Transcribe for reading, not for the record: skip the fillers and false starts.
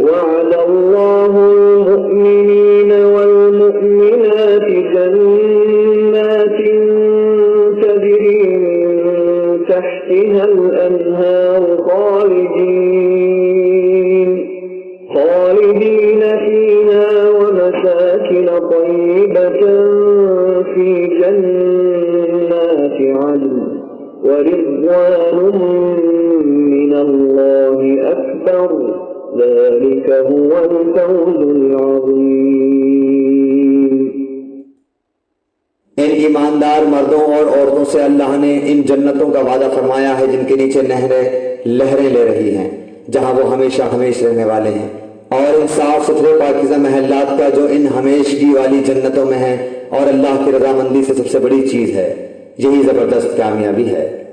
वअदल्लाहु अल-मुअ्मिनीना वल-मुअ्मिनाति जन्नातिन तजरी मिन तहतिहा अल-अनहार खालिदीन फीहा व मसाकिन तय्यबतन फी जन्नाति अदन व रिज़वानुम मिनल्लाहि अकबर ज़ालिका हुवल फ़ौज़ुल अज़ीम। इन ईमानदार मर्दों और औरतों से अल्लाह ने इन जन्नतों का वादा फरमाया है जिनके नीचे नहरें लहरें ले रही हैं, जहां वो हमेशा हमेशा रहने वाले हैं। और इन साफ सुथरे पाकीज़ा महलात का जो इन हमेशगी वाली जन्नतों में है और अल्लाह की रज़ामंदी से सबसे बड़ी चीज़ है, यही ज़बरदस्त कामयाबी है।